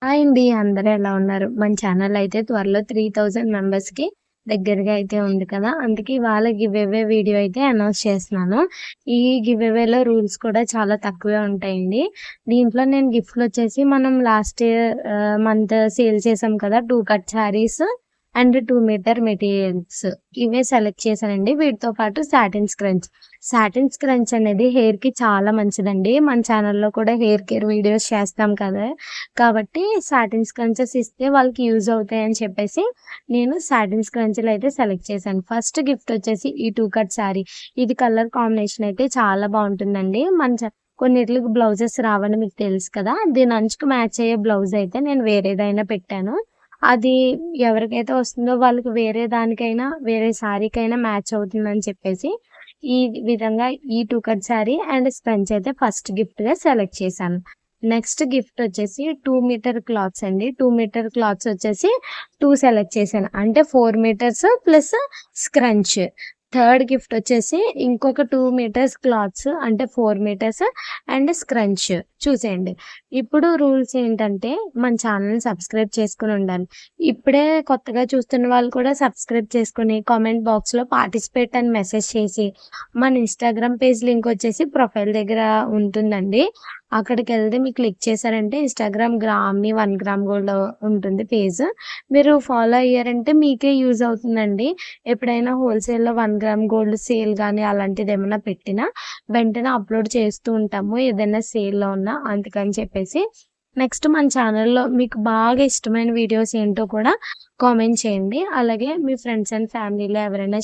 Hi అండి. అందరూ ఎలా ఉన్నారు? మన ఛానల్ అయితే త్వరలో 3000 మెంబర్స్‌కి దగ్గరగా అయితే ఉంది కదా! అందుకే ఇవాళ గివ్ అవే వీడియో అయితే అనౌన్స్ చేస్తున్నాను. ఈ గివ్ అవేలో రూల్స్ కూడా చాలా తక్కువే ఉంటాయండి. దీంట్లో నేను గిఫ్ట్‌లొచ్చేసి మనం లాస్ట్ మంత్ సేల్ చేసాం కదా! 2 cut saris and 2 metre materials ఇవే సెలెక్ట్ చేశానండి. వీటితో పాటు సాటిన్ స్క్రంచ్. సాటిన్ స్క్రంచ్ అనేది హెయిర్‌కి చాలా మంచిదండి. మన ఛానల్‌లో కూడా హెయిర్ కేర్ వీడియోస్ చేస్తాం కదా! కాబట్టి సాటిన్ స్క్రంచెస్ ఇస్తే వాళ్ళకి యూజ్ అవుతాయని చెప్పేసి నేను సాటిన్ స్క్రంచెలు అయితే సెలెక్ట్ చేశాను. ఫస్ట్ గిఫ్ట్ వచ్చేసి ఈ 2 కట్ శారీ. ఇది కలర్ కాంబినేషన్ అయితే చాలా బావుంటుందండి. కొన్నిట్లకి బ్లౌజెస్ రావని మీకు తెలుసు కదా! దీని అంచుకు మ్యాచ్ అయ్యే బ్లౌజ్ అయితే నేను వేరేదైనా పెట్టాను. అది ఎవరికైతే వస్తుందో వాళ్ళకి వేరే దానికైనా, వేరే శారీకైనా మ్యాచ్ అవుతుందని చెప్పేసి, ఈ విధంగా ఈ 2 కట్ శారీ అండ్ స్పంచ్ అయితే ఫస్ట్ గిఫ్ట్‌గా సెలెక్ట్ చేశాను. నెక్స్ట్ గిఫ్ట్ వచ్చేసి 2 మీటర్ క్లాత్స్ అండి. 2 మీటర్ క్లాత్స్ వచ్చేసి 2 సెలెక్ట్ చేశాను. అంటే 4 మీటర్స్ ప్లస్ స్క్రంచ్. థర్డ్ గిఫ్ట్ వచ్చేసి ఇంకొక 2 మీటర్స్ క్లాత్స్ అంటే 4 మీటర్స్ అండ్ స్క్రంచ్ చూసేయండి. ఇప్పుడు రూల్స్ ఏంటంటే మన ఛానల్‌ని సబ్స్క్రైబ్ చేసుకొని ఉండాలి. ఇప్పుడే కొత్తగా చూస్తున్న వాళ్ళు కూడా సబ్స్క్రైబ్ చేసుకొని కామెంట్ బాక్స్‌లో పార్టిసిపేట్ అని మెసేజ్ చేసి మన ఇన్‌స్టాగ్రామ్ పేజ్ లింక్ వచ్చేసి ప్రొఫైల్ దగ్గర ఉంటుందండి. అక్కడికెళ్తే మీరు క్లిక్ చేశారంటే ఇన్‌స్టాగ్రామ్ గ్రామ్‌ని 1 గ్రామ్ గోల్డ్ ఉంటుంది పేజ్. మీరు ఫాలో అయ్యారంటే మీకే యూజ్ అవుతుందండి. ఎప్పుడైనా హోల్‌సేల్‌లో 1 గ్రామ్ గోల్డ్ సేల్ గాని అలాంటిదేమన్నా పెట్టినా వెంటనే అప్‌లోడ్ చేస్తూ ఉంటాము. ఏదైనా సేల్‌లో ఉన్నా అందుకని చెప్పేసి. నెక్స్ట్ మన ఛానల్‌లో మీకు బాగా ఇష్టమైన వీడియోస్ ఏంటో కూడా కామెంట్ చేయండి. అలాగే మీ ఫ్రెండ్స్ అండ్ ఫ్యామిలీలో ఎవరైనా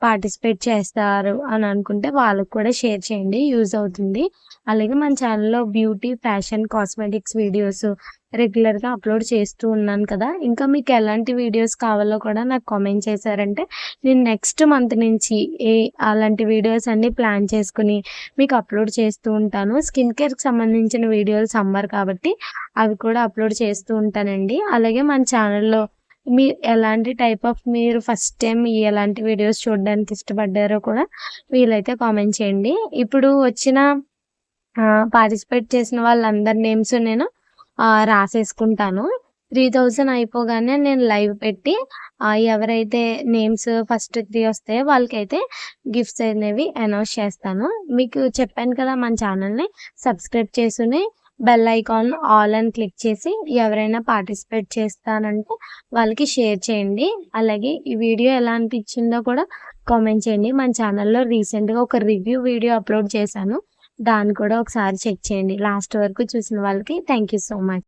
పార్టిసిపేట్ చేస్తారు అని అనుకుంటే వాళ్ళకి కూడా షేర్ చేయండి. యూజ్ అవుతుంది. అలాగే మన ఛానల్‌లో బ్యూటీ, ఫ్యాషన్, కాస్మెటిక్స్ వీడియోస్ రెగ్యులర్‌గా అప్‌లోడ్ చేస్తూ ఉన్నాను కదా! ఇంకా మీకు ఎలాంటి వీడియోస్ కావాలో కూడా నాకు కామెంట్ చేశారంటే నేను నెక్స్ట్ మంత్ నుంచి అలాంటి వీడియోస్ అన్నీ ప్లాన్ చేసుకొని మీకు అప్‌లోడ్ చేస్తూ ఉంటాను. స్కిన్ కేర్‌కి సంబంధించిన వీడియోలు సమ్మర్ కాబట్టి అవి కూడా అప్‌లోడ్ చేస్తూ ఉంటానండి. అలాగే మన ఛానల్‌లో ఎలాంటి టైప్ ఆఫ్ మీరు ఫస్ట్ టైమ్ ఎలాంటి వీడియోస్ చూడడానికి ఇష్టపడ్డారో కూడా వీలైతే కామెంట్ చేయండి. ఇప్పుడు వచ్చిన పార్టిసిపేట్ చేసిన వాళ్ళందరి నేమ్స్ నేను రాసేసుకుంటాను. 3000 అయిపోగానే నేను లైవ్ పెట్టి ఎవరైతే నేమ్స్ ఫస్ట్ 3 వస్తాయో వాళ్ళకైతే గిఫ్ట్స్ అనేవి అనౌన్స్ చేస్తాను. మీకు చెప్పాను కదా మన ఛానల్‌ని సబ్స్క్రైబ్ చేసుకొని బెల్ ఐకాన్ ఆల్ అని క్లిక్ చేసి ఎవరైనా పార్టిసిపేట్ చేస్తానంటే వాళ్ళకి షేర్ చేయండి. అలాగే ఈ వీడియో ఎలా అనిపించిందో కూడా కామెంట్ చేయండి. మన ఛానల్‌లో రీసెంట్‌గా ఒక రివ్యూ వీడియో అప్‌లోడ్ చేశాను. దాన్ని కూడా ఒకసారి చెక్ చేయండి. లాస్ట్ వరకు చూసిన వాళ్ళకి థ్యాంక్ యూ సో మచ్.